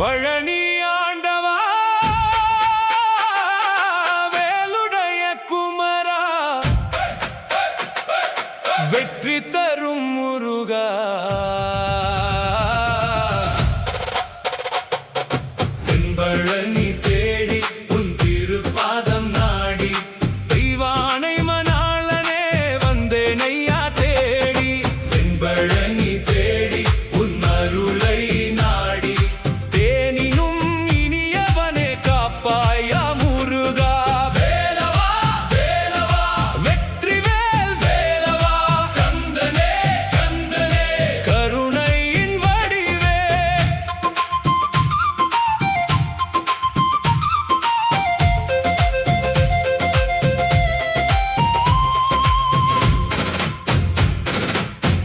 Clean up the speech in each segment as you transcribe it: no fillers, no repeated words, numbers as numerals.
பழனி ஆண்டவா வேலுடைய குமரா வெற்றி தரும் முருகா தென்பழனி தேடி உன் திருப்பாதம் நாடி தெய்வானை மணாளனே வந்தேன் ஐயா தேடி தென்பழனி தேடி உன் அருளை நாடி தேனினும் இனியவனே காப்பாயா முருகா வேலவா வேலவா வெற்றிவேல் வேலவா கந்தனே கந்தனே கருணையின் வடிவே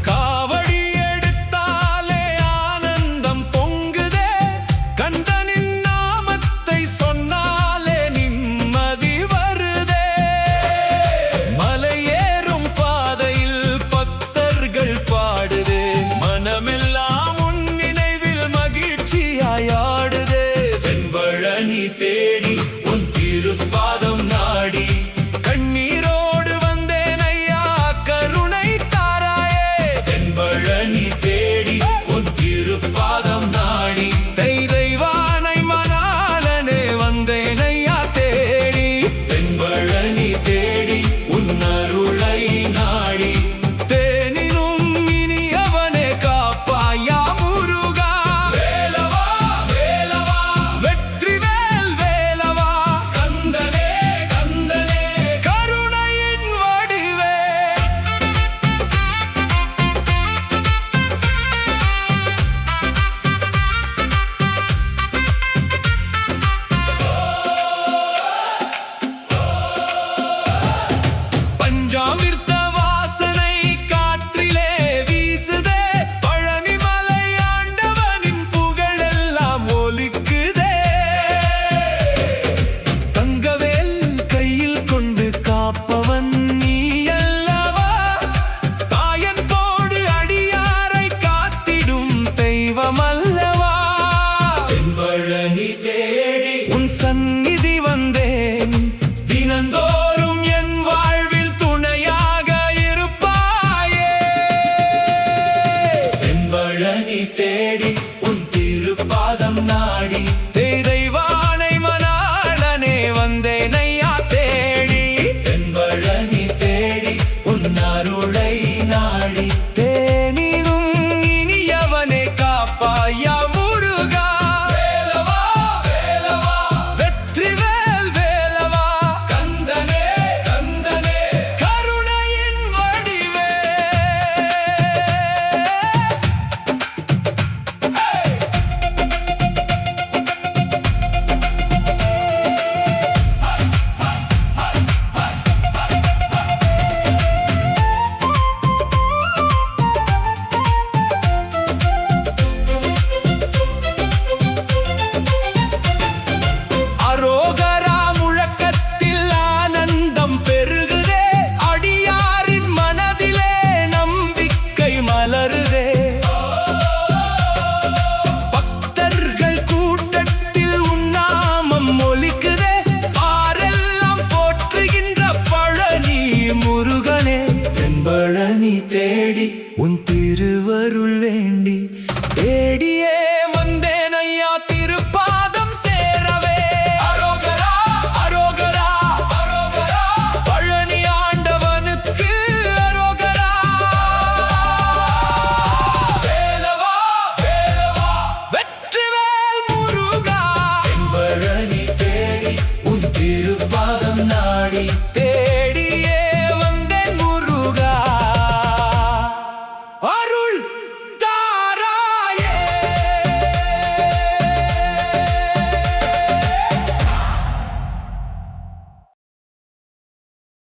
காவடி எடுத்தாலே ஆனந்தம் பொங்குதே கந்தனின் நாமத்தை சொன்னாலே நிம்மதி வருதே மலையேறும் பாதையில் பக்தர்கள் பாடுதே மனமெல்லாம் உன் நினைவில் மகிழ்ச்சியாயாடுதே தென்பழனி தேடி உன் திருப்பாதம் நாடி கண்ணீரோடு வந்தேன் ஐயா கருணை தாராயே தென்பழனி தேடி உன் திருப்பாதம் நாடி தெய்வானை மணாளனே வந்தேன் ஐயா தேடி தென்பழனி தேடி உன் அருளை நாடி தேனினும் இனியவனே காப்பாயா முருகா வேலவா வேலவா வெற்றிவேல் வேலவா கந்தனே கந்தனே கருணையின் வடிவே பஞ்சாமிர்த வாசனை காற்றிலே வீசுதே பழனிமலை ஆண்டவனின் புகழெல்லாம் ஒலிக்குதே தங்கவேல் கையில் கொண்டு காப்பவன் நீ அல்லவா தாயன் போடு அடியாரை காத்திடும் தெய்வம் அல்லவா தென்பழனி தேடி உன்